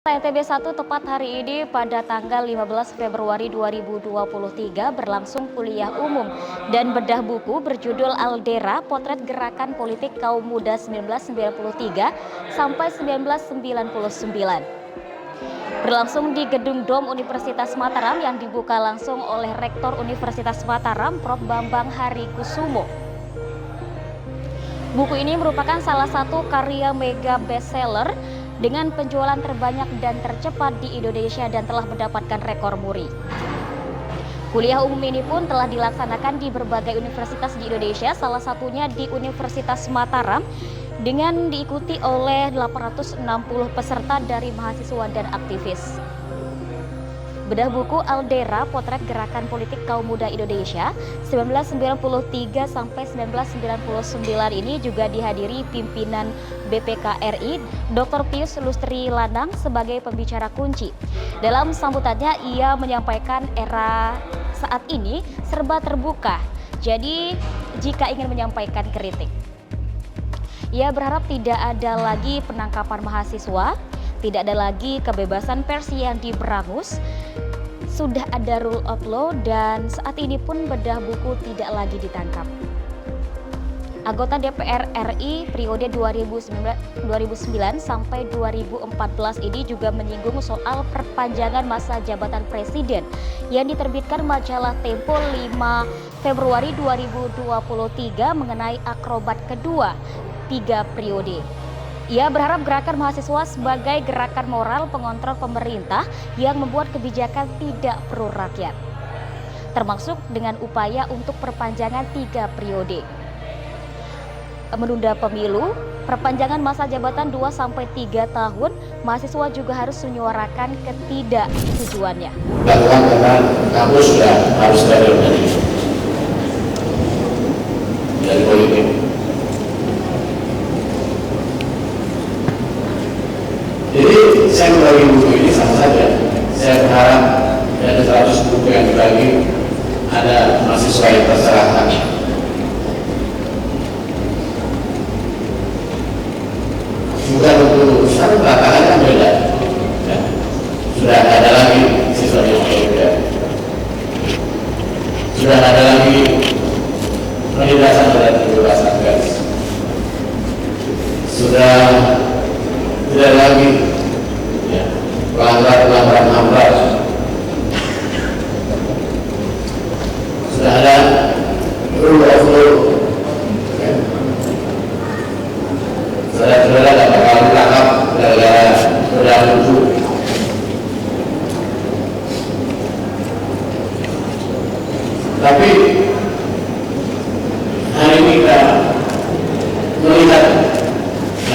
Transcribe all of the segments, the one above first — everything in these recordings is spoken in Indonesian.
NTB 1 tepat hari ini pada tanggal 15 Februari 2023 berlangsung kuliah umum dan bedah buku berjudul Aldera, Potret Gerakan Politik Kaum Muda 1993 sampai 1999. Berlangsung di Gedung Dom Universitas Mataram yang dibuka langsung oleh Rektor Universitas Mataram, Prof. Bambang Harikusumo. Buku ini merupakan salah satu karya mega bestseller dengan penjualan terbanyak dan tercepat di Indonesia dan telah mendapatkan rekor muri. Kuliah umum ini pun telah dilaksanakan di berbagai universitas di Indonesia, salah satunya di Universitas Mataram dengan diikuti oleh 860 peserta dari mahasiswa dan aktivis. Bedah buku Aldera, Potret Gerakan Politik Kaum Muda Indonesia 1993 sampai 1999 ini juga dihadiri pimpinan BPK RI Dr. Pius Lustri Lanang sebagai pembicara kunci. Dalam sambutannya ia menyampaikan era saat ini serba terbuka. Jadi jika ingin menyampaikan kritik, ia berharap tidak ada lagi penangkapan mahasiswa, tidak ada lagi kebebasan pers yang diberangus, sudah ada rule of law dan saat ini pun bedah buku tidak lagi ditangkap. Anggota DPR RI periode 2009 sampai 2014 ini juga menyinggung soal perpanjangan masa jabatan presiden yang diterbitkan majalah Tempo 5 Februari 2023 mengenai akrobat kedua 3 periode. Ia berharap gerakan mahasiswa sebagai gerakan moral pengontrol pemerintah yang membuat kebijakan tidak pro rakyat, termasuk dengan upaya untuk perpanjangan 3 periode. Menunda pemilu, perpanjangan masa jabatan 2-3 tahun, mahasiswa juga harus menyuarakan ketidaksetujuannya. Lakukan karena kamu sudah harus steril dari politik. Jadi saya membagi buku ini sama saja. Saya berharap dari 100 buku yang dibagi ada mahasiswa yang tercerahkan. Juga untuk satu tantangannya beda. Ya. Sudah ada lagi siswa yang berbeda. Sudah ada lagi penindasan terhadap kebebasan pers. Sudah tidak lagi ya, pelanggaran HAM. Sudah ada rule of law. Ya. Saudara-saudara tidak bakal ditangkap gara-gara bedah buku. Tapi hari ini kita melihat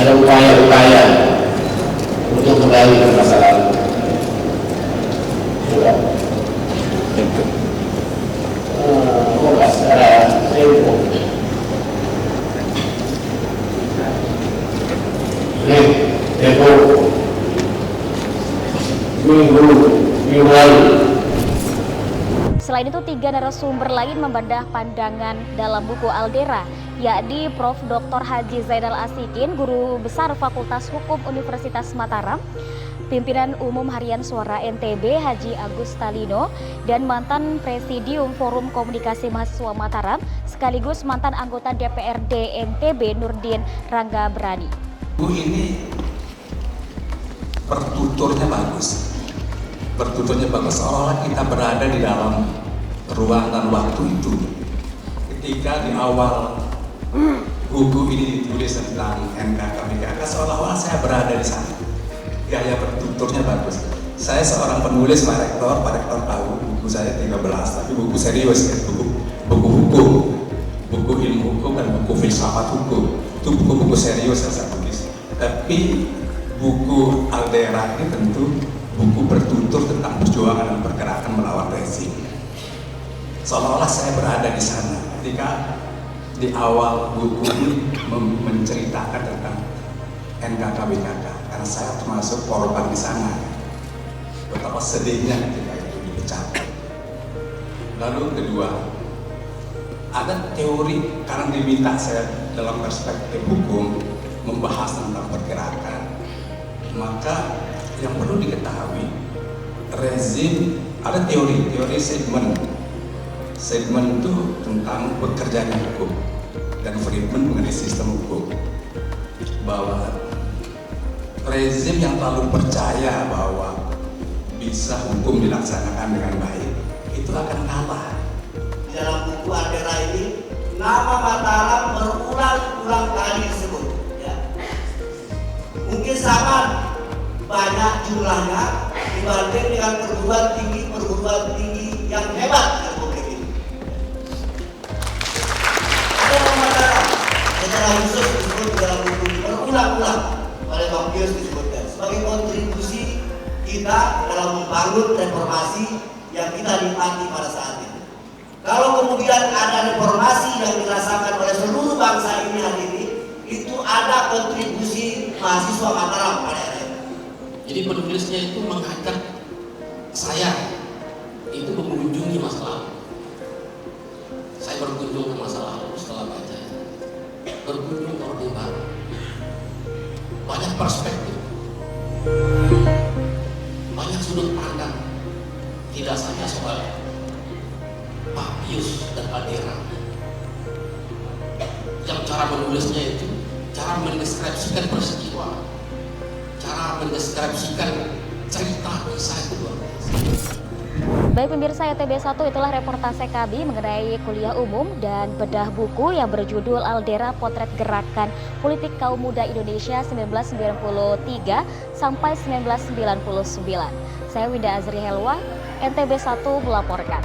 ada upaya-upaya untuk kembali ke masa lalu. Coba secara tempo. Tempo minggu lalu. Selain itu, 3 narasumber lain membedah pandangan dalam buku Aldera, yakni Prof. Dr. Haji Zainal Asikin, Guru Besar Fakultas Hukum Universitas Mataram, Pimpinan Umum Harian Suara NTB Haji Agus Talino, dan mantan Presidium Forum Komunikasi Mahasiswa Mataram, sekaligus mantan anggota DPRD NTB Nurdin Rangga Berani. Buku ini bertuturnya bagus. Bertuturnya bagus, seolah-olah kita berada di dalam ruang dan waktu itu. Ketika di awal buku ini ditulis tentang NKKBKK, seolah-olah saya berada di sana. Gaya bertuturnya bagus. Saya seorang penulis, Pak Rektor tahu buku saya 13, tapi buku serius ya, buku hukum, buku ilmu hukum dan buku filsafat hukum. Itu buku-buku serius yang saya tulis. Tapi buku Aldera ini tentu buku bertutur tentang perjuangan dan pergerakan melawan rezim. Seolah-olah saya berada di sana ketika di awal buku ini menceritakan tentang NKKBKK, karena saya termasuk korban di sana. Betapa sedihnya ketika itu dipecahkan. Lalu kedua, ada teori, karena diminta saya dalam perspektif hukum membahas tentang pergerakan, maka yang perlu diketahui, rezim ada teori segmen. Segmen itu tentang bekerjanya hukum, dan Friedman mengenai sistem hukum, bahwa rezim yang terlalu percaya bahwa bisa hukum dilaksanakan dengan baik itu akan kalah. Di dalam buku Aldera ini nama Mataram berulang-ulang kali disebut, ya. Mungkin sama banyak jumlahnya dibanding dengan perguruan tinggi yang hebat di Republik ini. Ada nama Mataram secara khusus disebut dalam buku ini berulang-ulang oleh Bang Pius disebutkan sebagai kontribusi kita dalam membangun reformasi yang kita nikmati pada saat ini. Kalau kemudian ada reformasi yang dirasakan oleh seluruh bangsa ini hari ini, itu ada kontribusi mahasiswa Mataram pada era itu. Jadi penulisnya itu mengajak saya itu mengunjungi masa lalu. Saya berkunjung ke masa lalu setelah baca, berkunjung ke Orde Baru. Banyak perspektif, banyak sudut pandang, tidak saja soal Pak Pius dan Aldera. Yang cara menulisnya itu cara mendeskripsikan peristiwa, cara mendeskripsikan cerita kisah itu luar biasa. Baik pemirsa YTB1, itulah reportase kami mengenai kuliah umum dan bedah buku yang berjudul Aldera Potret Gerakan Politik Kaum Muda Indonesia 1993 sampai 1999. Saya Winda Azri Helwa, NTB1 melaporkan.